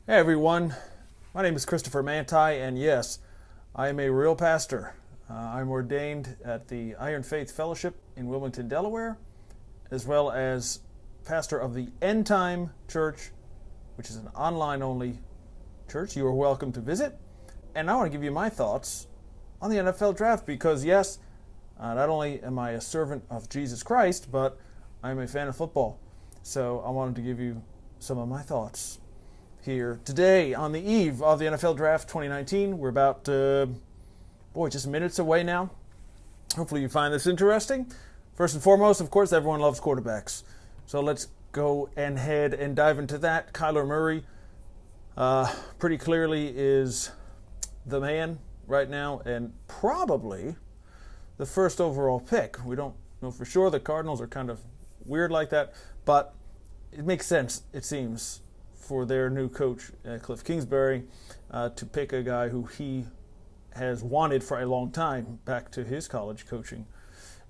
Hey everyone, my name is Christopher Manti, and yes, I am a real pastor. I'm ordained at the Iron Faith Fellowship in Wilmington, Delaware, as well as pastor of the End Time Church, which is an online-only church. You are welcome to visit. And I want to give you my thoughts on the NFL draft because, yes, not only am I a servant of Jesus Christ, but I'm a fan of football. So I wanted to give you some of my thoughts here today on the eve of the NFL Draft 2019. We're about, just minutes away now. Hopefully you find this interesting. First and foremost, of course, everyone loves quarterbacks. So let's go ahead and dive into that. Kyler Murray pretty clearly is the man right now and probably the first overall pick. We don't know for sure. The Cardinals are kind of weird like that, but it makes sense, it seems, for their new coach, Cliff Kingsbury, to pick a guy who he has wanted for a long time, back to his college coaching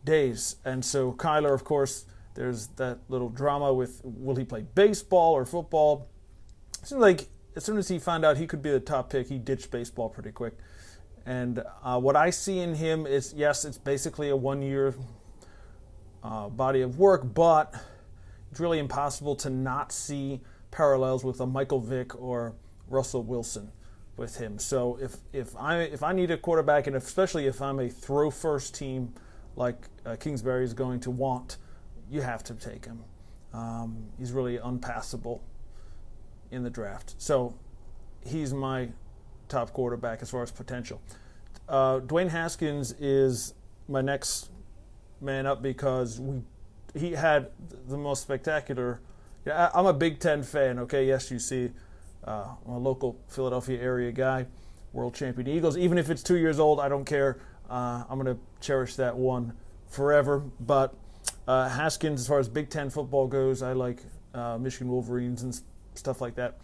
days. And so Kyler, of course, there's that little drama with will he play baseball or football. It seems like as soon as he found out he could be the top pick, he ditched baseball pretty quick. And what I see in him is, yes, it's basically a one-year body of work, but it's really impossible to not see parallels with a Michael Vick or Russell Wilson with him. So if I need a quarterback, and especially if I'm a throw first team like Kingsbury is going to want, you have to take him. He's really unpassable in the draft. So he's my top quarterback as far as potential. Dwayne Haskins is my next man up because he had the most spectacular. I'm a Big Ten fan, okay? Yes, you see, I'm a local Philadelphia area guy, world champion Eagles. Even if it's 2 years old, I don't care. I'm going to cherish that one forever. But Haskins, as far as Big Ten football goes, I like Michigan Wolverines and stuff like that.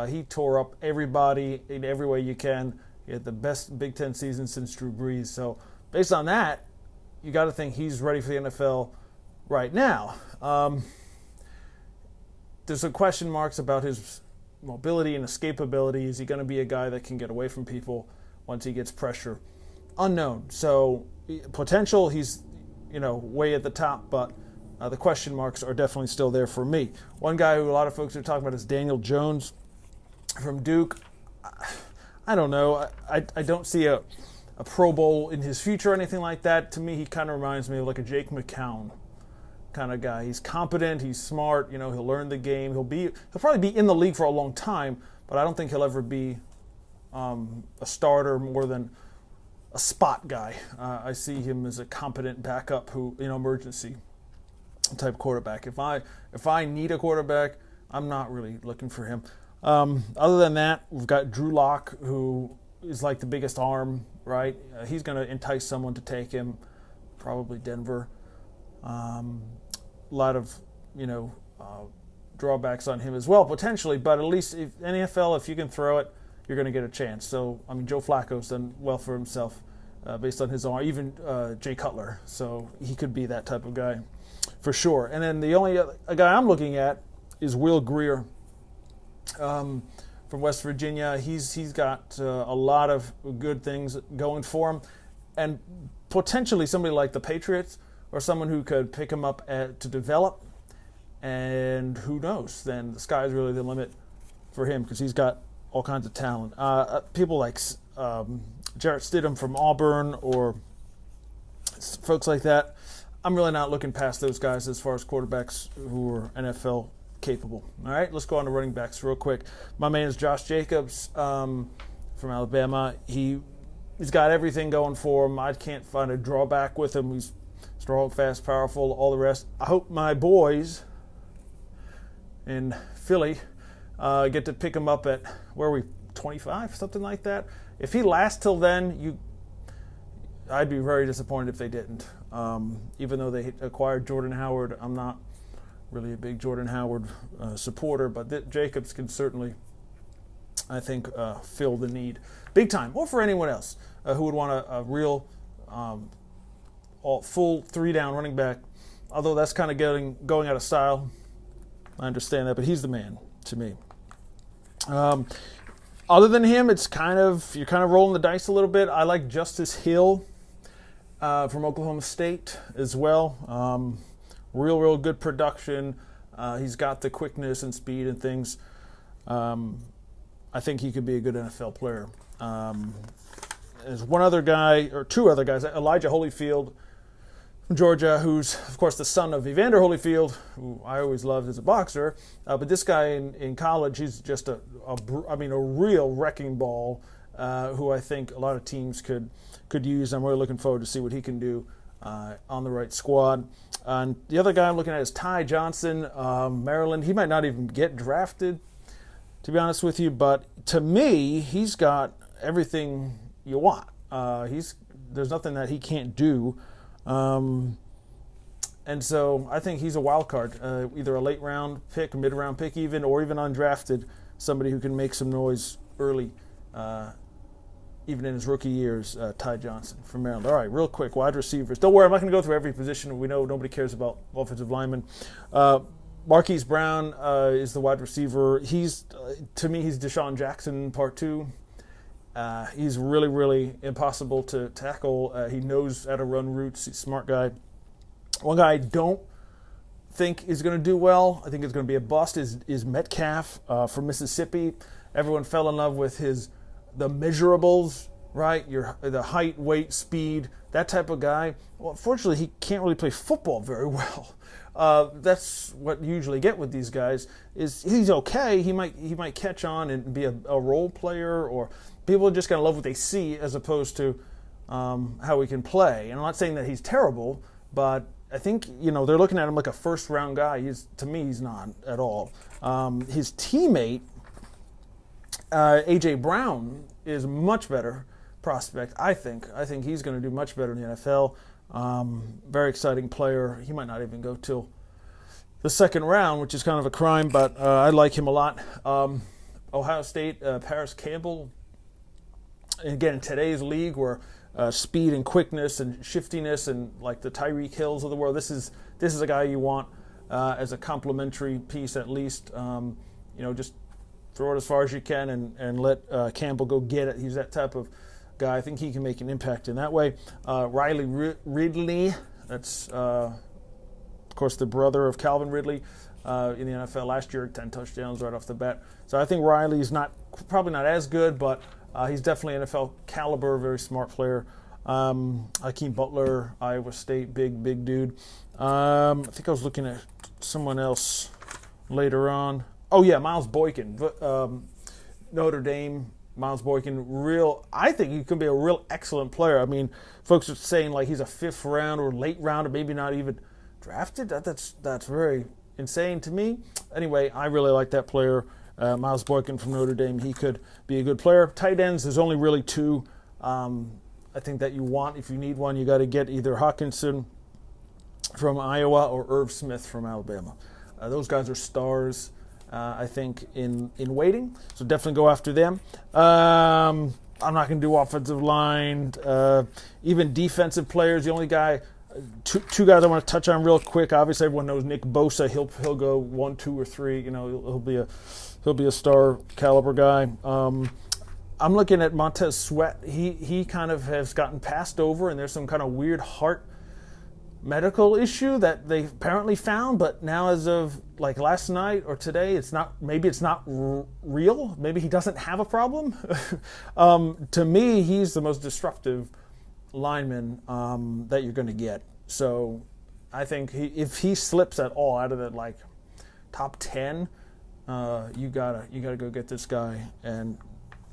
He tore up everybody in every way you can. He had the best Big Ten season since Drew Brees. So based on that, you got to think he's ready for the NFL right now. There's some question marks about his mobility and escapability. Is he going to be a guy that can get away from people once he gets pressure? Unknown. So potential, he's way at the top, but the question marks are definitely still there for me. One guy who a lot of folks are talking about is Daniel Jones from Duke. I don't know. I don't see a Pro Bowl in his future or anything like that. To me, he kind of reminds me of like a Jake McCown kind of guy. He's competent, he's smart, he'll learn the game. He'll probably be in the league for a long time, but I don't think he'll ever be a starter more than a spot guy. I see him as a competent backup who, emergency type quarterback. If I need a quarterback, I'm not really looking for him. Other than that, we've got Drew Locke, who is like the biggest arm, right? He's going to entice someone to take him, probably Denver. A lot of, drawbacks on him as well, potentially, but at least if NFL, if you can throw it, you're going to get a chance. So, Joe Flacco's done well for himself based on his arm, even Jay Cutler. So he could be that type of guy for sure. And then the only other guy I'm looking at is Will Grier from West Virginia. He's got a lot of good things going for him, and potentially somebody like the Patriots or someone who could pick him up to develop, and who knows, then the sky's really the limit for him because he's got all kinds of talent. People like Jarrett Stidham from Auburn or folks like that, I'm really not looking past those guys as far as quarterbacks who are NFL capable. All right, let's go on to running backs real quick. My man is Josh Jacobs from Alabama. He's got everything going for him. I can't find a drawback with him. He's strong, fast, powerful, all the rest. I hope my boys in Philly get to pick him up at, 25, something like that. If he lasts till then, I'd be very disappointed if they didn't. Even though they acquired Jordan Howard, I'm not really a big Jordan Howard supporter, but Jacobs can certainly, I think, fill the need big time, or for anyone else who would want a real full three-down running back, although that's kind of going out of style. I understand that, but he's the man to me. Other than him, you're kind of rolling the dice a little bit. I like Justice Hill from Oklahoma State as well. Real good production. He's got the quickness and speed and things. I think he could be a good NFL player. There's one other guy, or two other guys, Elijah Holyfield from Georgia, who's, of course, the son of Evander Holyfield, who I always loved as a boxer. But this guy in college, he's just a real wrecking ball, who I think a lot of teams could use. I'm really looking forward to see what he can do on the right squad. And the other guy I'm looking at is Ty Johnson, Maryland. He might not even get drafted, to be honest with you, but to me, he's got everything you want. There's nothing that he can't do. And so I think he's a wild card, either a late round pick, mid round pick even, or even undrafted, somebody who can make some noise early, even in his rookie years. Ty Johnson from Maryland. All right, real quick, wide receivers. Don't worry, I'm not going to go through every position. We know nobody cares about offensive linemen. Marquis Brown is the wide receiver. To me, he's Deshaun Jackson part 2. He's really impossible to tackle. He knows how to run routes. He's a smart guy. One guy I don't think is going to do well, I think it's going to be a bust, is Metcalf from Mississippi. Everyone fell in love with the measurables, right? The height, weight, speed, that type of guy. Well, unfortunately, he can't really play football very well. That's what you usually get with these guys. Is he's okay. He might catch on and be a role player, or people are just going to love what they see as opposed to how he can play. And I'm not saying that he's terrible, but I think they're looking at him like a first-round guy. To me, he's not at all. His teammate, A.J. Brown, is much better prospect, I think. I think he's going to do much better in the NFL. Very exciting player. He might not even go till the second round, which is kind of a crime, but I like him a lot. Ohio State, Parris Campbell. Again, in today's league where speed and quickness and shiftiness and like the Tyreek Hills of the world, this is a guy you want as a complementary piece at least. Just throw it as far as you can and let Campbell go get it. He's that type of guy. I think he can make an impact in that way. Ridley, that's of course the brother of Calvin Ridley in the NFL last year, 10 touchdowns right off the bat. So I think Riley's probably not as good, but he's definitely NFL caliber, very smart player. Hakeem Butler, Iowa State, big dude. I think I was looking at someone else later on. Oh yeah, Myles Boykin, Notre Dame. Myles Boykin, I think he could be a real excellent player. I mean, folks are saying like he's a 5th round or late round or maybe not even drafted. That's very insane to me. Anyway, I really like that player, Myles Boykin from Notre Dame. He could be a good player. Tight ends, there's only really 2 I think that you want. If you need one, you got to get either Hawkinson from Iowa or Irv Smith from Alabama. Those guys are stars. I think, in waiting. So definitely go after them. I'm not going to do offensive line. Even defensive players. The only guy, two guys I want to touch on real quick. Obviously, everyone knows Nick Bosa. He'll go 1, 2, or 3. He'll be a star caliber guy. I'm looking at Montez Sweat. He kind of has gotten passed over, and there's some kind of weird heart medical issue that they apparently found, but now as of like last night or today, maybe it's not real. Maybe he doesn't have a problem. To me, he's the most disruptive lineman that you're going to get. So I think if he slips at all out of the like top 10, you gotta go get this guy, and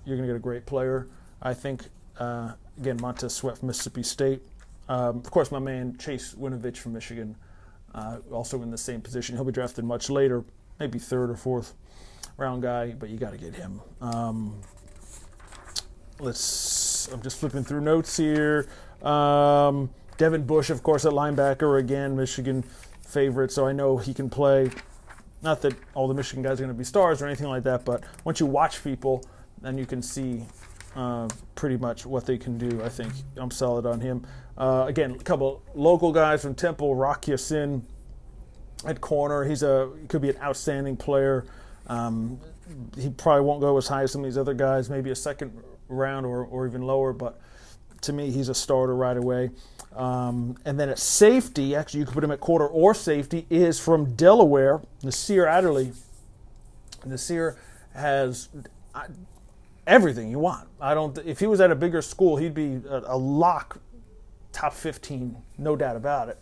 you're going to get a great player. I think again, Montez Sweat from Mississippi State. Of course, my man Chase Winovich from Michigan, also in the same position. He'll be drafted much later, maybe 3rd or 4th round guy, but you got to get him. I'm just flipping through notes here. Devin Bush, of course, at linebacker again, Michigan favorite, so I know he can play. Not that all the Michigan guys are going to be stars or anything like that, but once you watch people, then you can see pretty much what they can do. I think I'm solid on him. Again, a couple local guys from Temple, Rock Ya-Sin at corner. He could be an outstanding player. He probably won't go as high as some of these other guys, maybe a second round or even lower, but to me, he's a starter right away. And then at safety, actually you can put him at quarter or safety, is from Delaware, Nasir Adderley. Nasir has everything you want. If he was at a bigger school, he'd be a lock top 15, no doubt about it.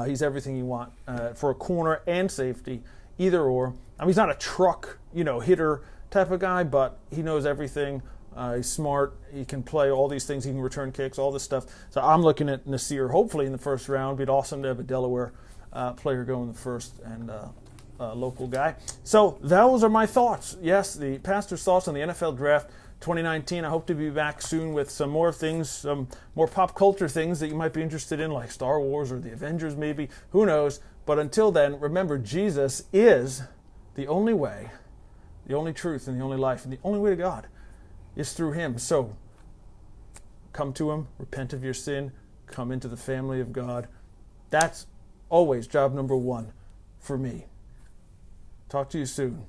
He's everything you want for a corner and safety, either or. I mean, he's not a truck, hitter type of guy, but he knows everything. He's smart. He can play all these things. He can return kicks, all this stuff. So I'm looking at Nasir, hopefully in the first round. It'd be awesome to have a Delaware player go in the first and local guy. So those are my thoughts. Yes, the pastor's thoughts on the NFL draft 2019. I hope to be back soon with some more things, some more pop culture things that you might be interested in, like Star Wars or the Avengers maybe. Who knows? But until then, remember, Jesus is the only way, the only truth, and the only life, and the only way to God is through him. So come to him, repent of your sin, come into the family of God. That's always job number one for me. Talk to you soon.